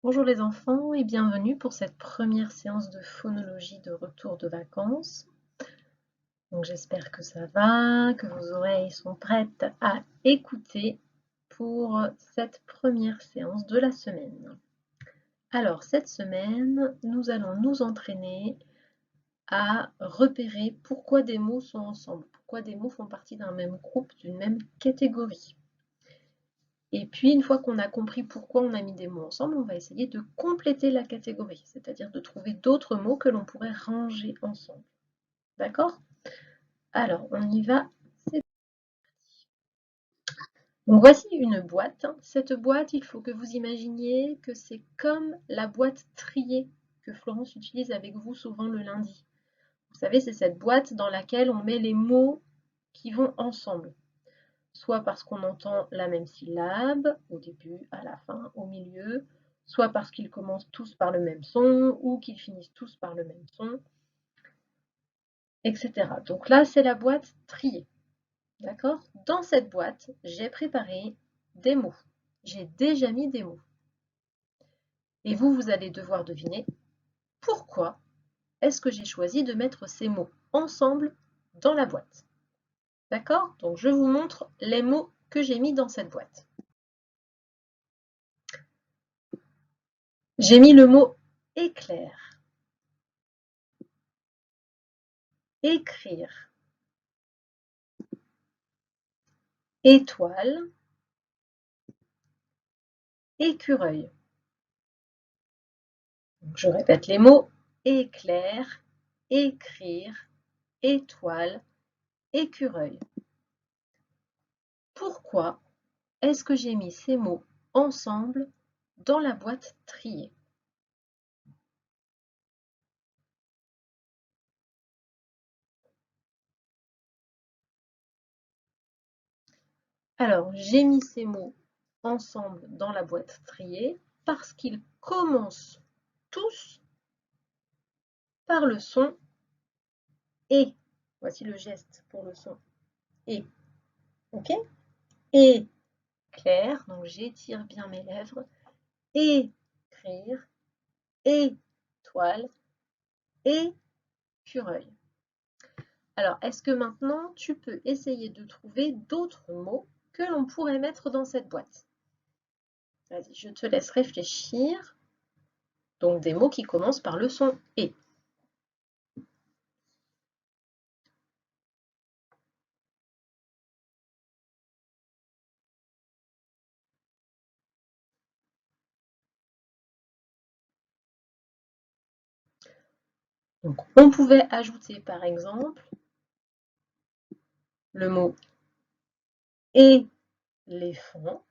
Bonjour les enfants et bienvenue pour cette première séance de phonologie de retour de vacances. Donc j'espère que ça va, que vos oreilles sont prêtes à écouter pour cette première séance de la semaine. Alors cette semaine, nous allons nous entraîner à repérer pourquoi des mots sont ensemble, pourquoi des mots font partie d'un même groupe, d'une même catégorie. Et puis, une fois qu'on a compris pourquoi on a mis des mots ensemble, on va essayer de compléter la catégorie, c'est-à-dire de trouver d'autres mots que l'on pourrait ranger ensemble. D'accord? Alors, on y va. Donc, voici une boîte. Cette boîte, il faut que vous imaginiez que c'est comme la boîte triée que Florence utilise avec vous souvent le lundi. Vous savez, c'est cette boîte dans laquelle on met les mots qui vont ensemble. Soit parce qu'on entend la même syllabe, au début, à la fin, au milieu, soit parce qu'ils commencent tous par le même son, ou qu'ils finissent tous par le même son, etc. Donc là, c'est la boîte triée. D'accord? Dans cette boîte, j'ai préparé des mots. J'ai déjà mis des mots. Et vous, vous allez devoir deviner pourquoi est-ce que j'ai choisi de mettre ces mots ensemble dans la boîte. D'accord? Donc je vous montre les mots que j'ai mis dans cette boîte. J'ai mis le mot éclair, écrire, étoile, écureuil. Je répète les mots éclair, écrire, étoile, écureuil. Pourquoi est-ce que j'ai mis ces mots ensemble dans la boîte triée? Alors, j'ai mis ces mots ensemble dans la boîte triée parce qu'ils commencent tous par le son et. Voici le geste pour le son et. Ok? Et clair, donc j'étire bien mes lèvres. Écrire, étoile, écureuil. Alors, est-ce que maintenant tu peux essayer de trouver d'autres mots que l'on pourrait mettre dans cette boîte? Vas-y, je te laisse réfléchir. Donc des mots qui commencent par le son et. Donc on pouvait ajouter par exemple le mot éléphant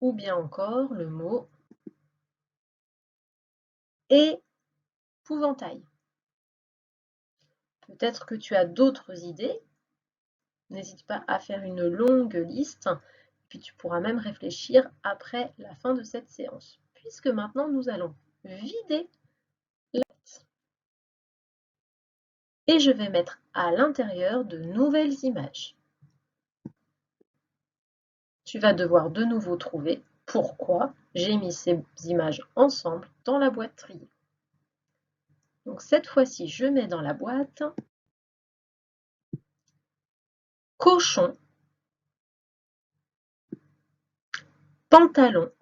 ou bien encore le mot épouvantail. Peut-être que tu as d'autres idées. N'hésite pas à faire une longue liste, puis tu pourras même réfléchir après la fin de cette séance. Puisque maintenant nous allons vider la boîte. Et je vais mettre à l'intérieur de nouvelles images. Tu vas devoir de nouveau trouver pourquoi j'ai mis ces images ensemble dans la boîte triée. Donc cette fois-ci, je mets dans la boîte cochon, pantalon,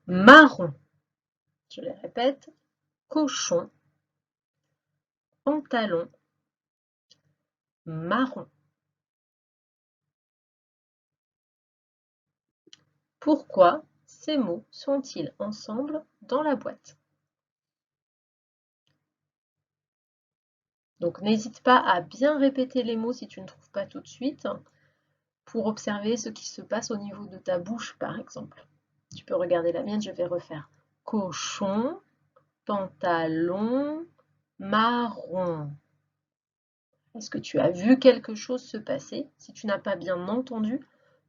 marron. Je les répète, cochon, pantalon, marron. Pourquoi ces mots sont-ils ensemble dans la boîte? Donc n'hésite pas à bien répéter les mots si tu ne trouves pas tout de suite, pour observer ce qui se passe au niveau de ta bouche par exemple. Tu peux regarder la mienne, je vais refaire cochon, pantalon, marron. Est-ce que tu as vu quelque chose se passer? Si tu n'as pas bien entendu,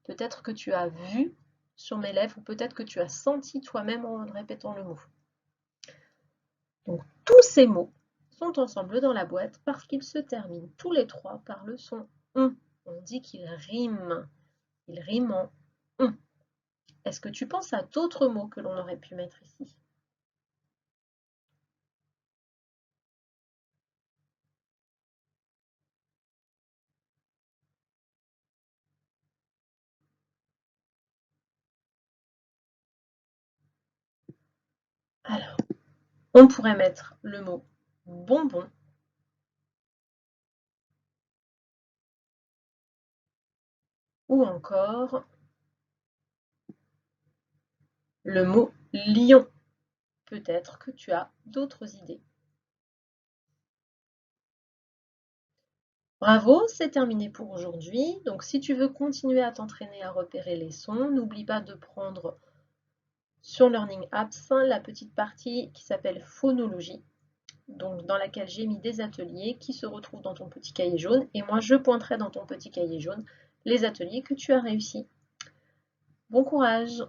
peut-être que tu as vu sur mes lèvres ou peut-être que tu as senti toi-même en répétant le mot. Donc tous ces mots sont ensemble dans la boîte parce qu'ils se terminent tous les trois par le son on. On dit qu'ils riment. Il rime en on. Est-ce que tu penses à d'autres mots que l'on aurait pu mettre ici? Alors, on pourrait mettre le mot bonbon ou encore le mot lion. Peut-être que tu as d'autres idées. Bravo, c'est terminé pour aujourd'hui. Donc si tu veux continuer à t'entraîner à repérer les sons, n'oublie pas de prendre sur Learning Apps la petite partie qui s'appelle phonologie, donc dans laquelle j'ai mis des ateliers qui se retrouvent dans ton petit cahier jaune et moi je pointerai dans ton petit cahier jaune les ateliers que tu as réussi. Bon courage!